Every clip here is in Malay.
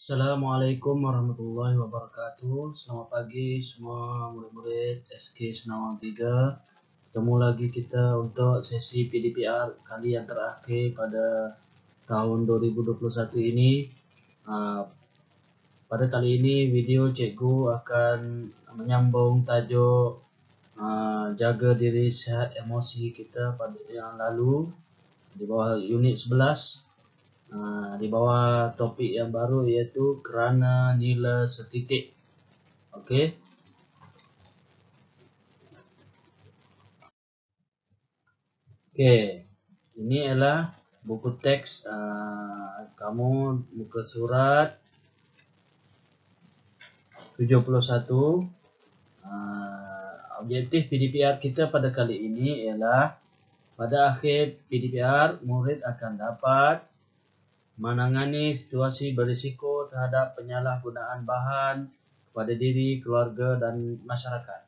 Assalamualaikum warahmatullahi wabarakatuh. Selamat pagi semua murid-murid SK Senawang 3. Ketemu lagi kita untuk sesi PDPR kali yang terakhir pada tahun 2021 ini. Pada kali ini video cikgu akan menyambung tajuk jaga diri sihat emosi kita pada yang lalu di bawah unit 11. Di bawah topik yang baru iaitu kerana nilai setitik. Okey. Okey. Ini adalah buku teks kamu muka surat 71. Objektif PDPR kita pada kali ini ialah pada akhir PDPR murid akan dapat menangani situasi berisiko terhadap penyalahgunaan bahan kepada diri, keluarga dan masyarakat.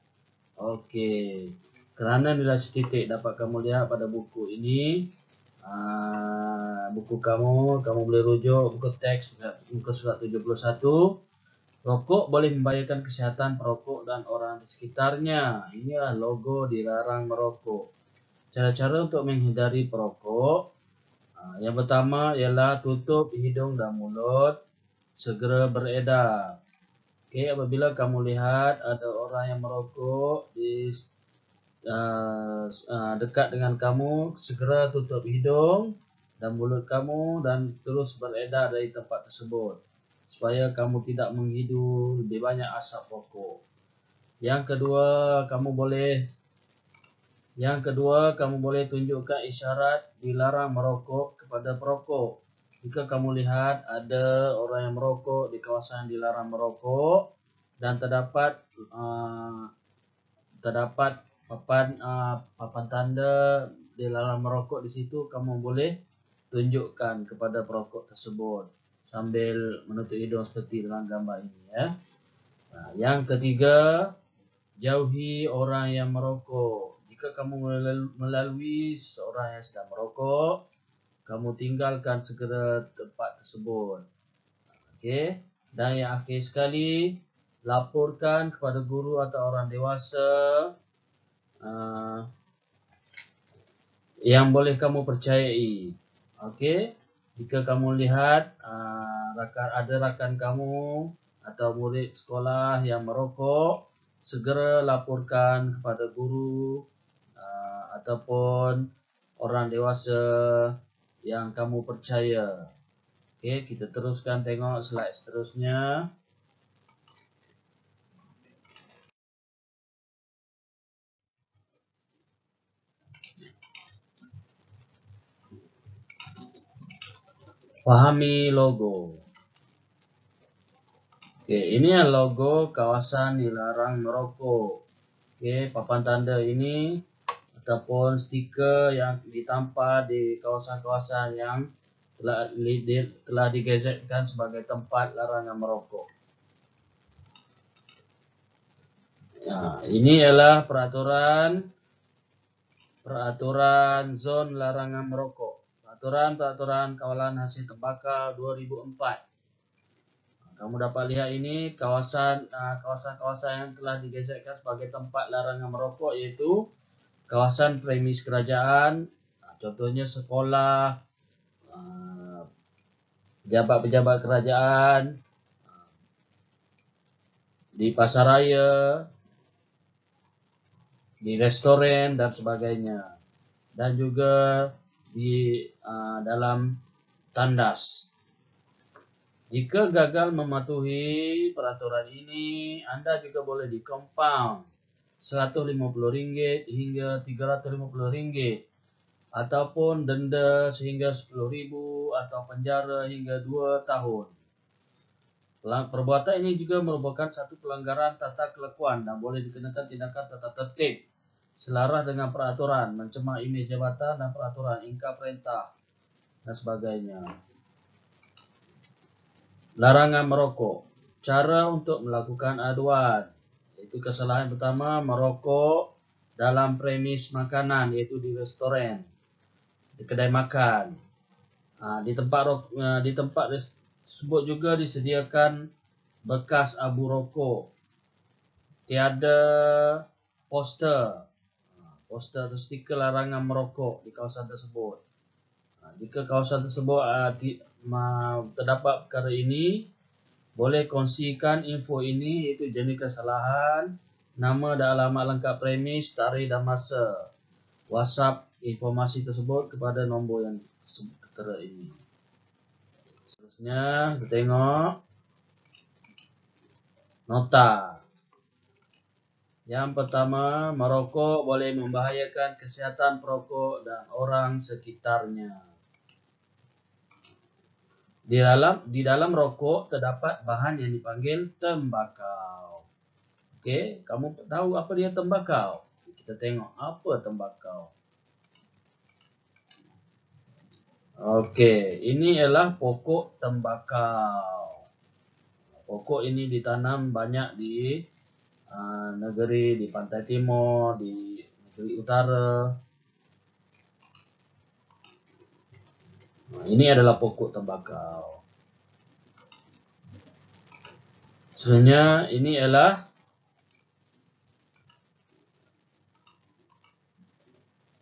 Okey. Kerana nilai setitik dapat kamu lihat pada buku ini. Buku kamu boleh rujuk buku teks muka surat 71. Rokok boleh membahayakan kesihatan perokok dan orang di sekitarnya. Inilah logo dilarang merokok. Cara-cara untuk menghindari perokok. Yang pertama ialah tutup hidung dan mulut. Segera beredar. Okey, apabila kamu lihat ada orang yang merokok di dekat dengan kamu, segera tutup hidung dan mulut kamu dan terus beredar dari tempat tersebut supaya kamu tidak menghidu lebih banyak asap rokok. Yang kedua, kamu boleh tunjukkan isyarat dilarang merokok kepada perokok. Jika kamu lihat ada orang yang merokok di kawasan dilarang merokok dan terdapat papan tanda dilarang merokok di situ, kamu boleh tunjukkan kepada perokok tersebut sambil menutup hidung seperti dalam gambar ini ya. Yang ketiga, jauhi orang yang merokok. Jika kamu melalui seorang yang sedang merokok, kamu tinggalkan segera tempat tersebut. Okey. Dan yang akhir sekali, laporkan kepada guru atau orang dewasa yang boleh kamu percayai. Okey. Jika kamu lihat ada rakan kamu atau murid sekolah yang merokok, segera laporkan kepada guru ataupun orang dewasa yang kamu percaya. Okey, kita teruskan tengok slide seterusnya. Fahami logo. Okey, ini adalah logo kawasan dilarang merokok. Okey, papan tanda ini ataupun stiker yang ditampal di kawasan-kawasan yang telah digazetkan sebagai tempat larangan merokok. Ini adalah peraturan zon larangan merokok. Peraturan kawalan hasil tembakau 2004. Kamu dapat lihat ini kawasan-kawasan yang telah digazetkan sebagai tempat larangan merokok iaitu kawasan premis kerajaan, contohnya sekolah, pejabat-pejabat kerajaan, di pasaraya, di restoran dan sebagainya, dan juga di dalam tandas. Jika gagal mematuhi peraturan ini, anda juga boleh di-compound RM150 hingga RM350 ataupun denda sehingga RM10,000 atau penjara hingga 2 tahun. Perbuatan ini juga merupakan satu pelanggaran tata kelakuan dan boleh dikenakan tindakan tata tertib selaras dengan peraturan, mencemar imej jabatan dan peraturan, ingkar perintah dan sebagainya. Larangan merokok. Cara untuk melakukan aduan. Iaitu kesalahan pertama, merokok dalam premis makanan, iaitu di restoran, di kedai makan, di tempat tersebut juga disediakan bekas abu rokok. Tiada poster atau stiker larangan merokok di kawasan tersebut. Jika kawasan tersebut terdapat perkara ini, boleh kongsikan info ini, iaitu jenis kesalahan, nama dan alamat lengkap premis, tarikh dan masa. WhatsApp informasi tersebut kepada nombor yang tertera ini. Seterusnya, kita tengok nota. Yang pertama, merokok boleh membahayakan kesihatan perokok dan orang sekitarnya. Di dalam rokok terdapat bahan yang dipanggil tembakau. Okey, kamu tahu apa dia tembakau? Kita tengok apa tembakau. Okey, ini ialah pokok tembakau. Pokok ini ditanam banyak di negeri di pantai timur, di negeri utara. Ini adalah pokok tembakau. Sebenarnya ini adalah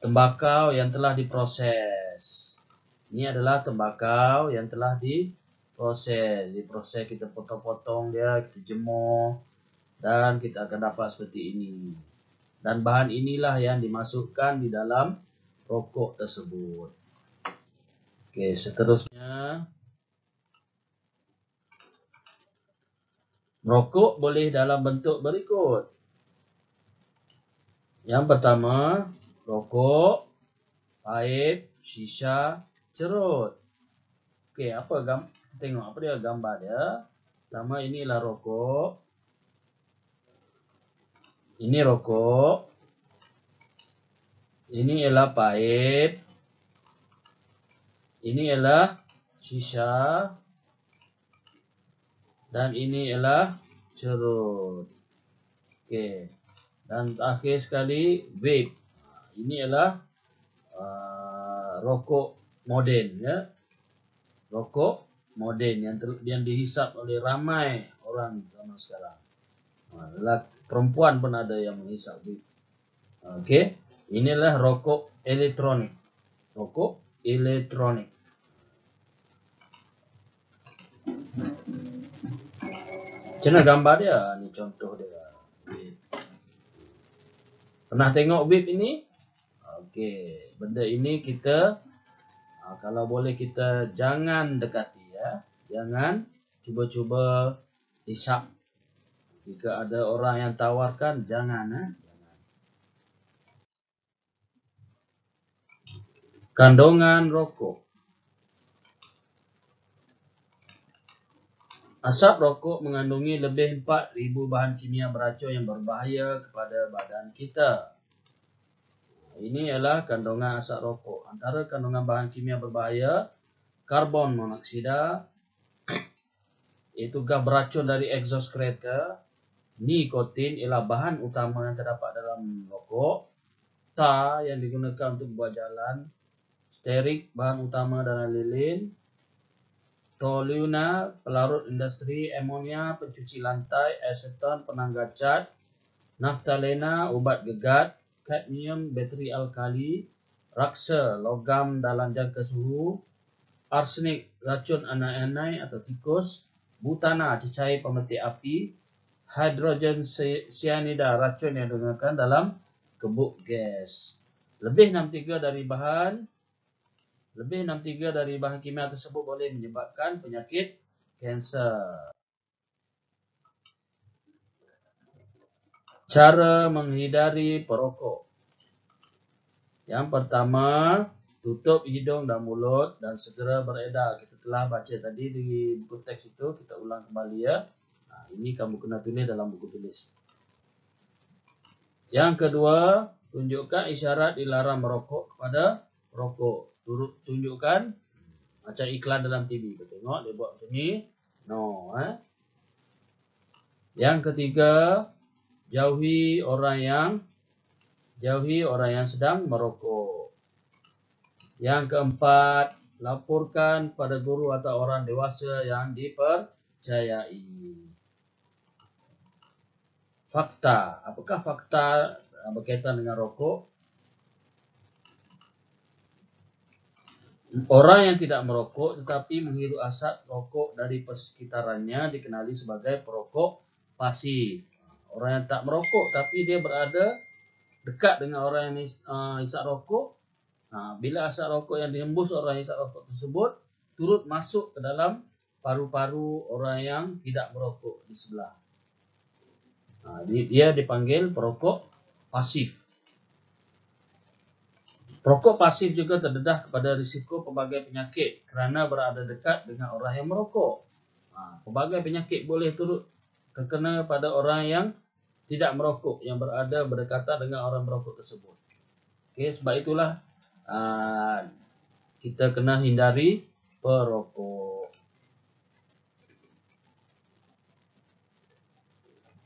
tembakau yang telah diproses. Ini adalah tembakau yang telah diproses. Diproses, kita potong-potong dia, kita jemur, dan kita akan dapat seperti ini. Dan bahan inilah yang dimasukkan di dalam rokok tersebut. Okey, seterusnya, merokok boleh dalam bentuk berikut. Yang pertama, rokok, pipe, shisha, cerut. Okey, tengok apa dia gambar dia. Pertama, inilah rokok. Ini rokok. Ini ialah pipe. Ini ialah shisha. Dan ini ialah cerut. Okey. Dan akhir sekali, vape. Ini ialah rokok moden, ya. Rokok moden yang dihisap oleh ramai orang zaman sekarang. Perempuan pun ada yang menghisap vape. Okey, inilah rokok elektronik. Rokok elektronik. Macam mana gambar dia? Ni contoh dia. Pernah tengok vape ini? Okey, benda ini kita kalau boleh kita jangan dekati, ya. Jangan cuba-cuba hisap. Jika ada orang yang tawarkan, jangan. Jangan. Kandungan rokok. Asap rokok mengandungi lebih 4,000 bahan kimia beracun yang berbahaya kepada badan kita. Ini ialah kandungan asap rokok. Antara kandungan bahan kimia berbahaya, karbon monoksida, iaitu gas beracun dari exhaust kereta. Nikotin ialah bahan utama yang terdapat dalam rokok. Tar yang digunakan untuk buat jalan. Stearik, bahan utama dalam lilin. Toluena, pelarut industri. Amonia, pencuci lantai. Aseton, penanggal cat. Naftalena, ubat gegat. Kadmium, bateri alkali. Raksa, logam dalam jangka suhu. Arsenik, racun anai-anai atau tikus. Butana, cecair pemetik api. Hidrogen cyanida, racun yang digunakan dalam kebuk gas. Lebih 63 dari bahan kimia tersebut boleh menyebabkan penyakit kanser. Cara menghindari perokok. Yang pertama, tutup hidung dan mulut dan segera beredar. Kita telah baca tadi di buku teks itu, kita ulang kembali, ya. Ini kamu kena tulis dalam buku tulis. Yang kedua, tunjukkan isyarat dilarang merokok kepada perokok. Tunjukkan macam iklan dalam TV. Kita tengok dia buat macam ni. No. Yang ketiga, jauhi orang yang sedang merokok. Yang keempat, laporkan pada guru atau orang dewasa yang dipercayai. Fakta. Apakah fakta berkaitan dengan rokok? Orang yang tidak merokok tetapi menghirup asap rokok dari persekitarannya dikenali sebagai perokok pasif. Orang yang tak merokok tapi dia berada dekat dengan orang yang hisap rokok, bila asap rokok yang dihembus orang yang hisap rokok tersebut turut masuk ke dalam paru-paru orang yang tidak merokok di sebelah. Dia dipanggil perokok pasif. Perokok pasif juga terdedah kepada risiko pelbagai penyakit kerana berada dekat dengan orang yang merokok. Pelbagai penyakit boleh turut terkena pada orang yang tidak merokok yang berada berdekatan dengan orang merokok tersebut. Okey, sebab itulah kita kena hindari perokok.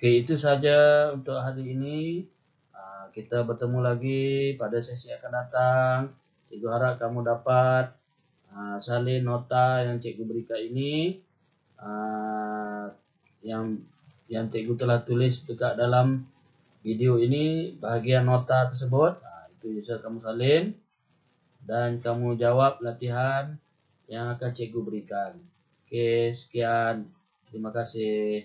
Okey, itu saja untuk hari ini. Kita bertemu lagi pada sesi akan datang. Cikgu harap kamu dapat salin nota yang cikgu berikan ini, yang cikgu telah tulis dekat dalam video ini, bahagian nota tersebut. Itu bisa kamu salin dan kamu jawab latihan yang akan cikgu berikan. Okey, sekian. Terima kasih.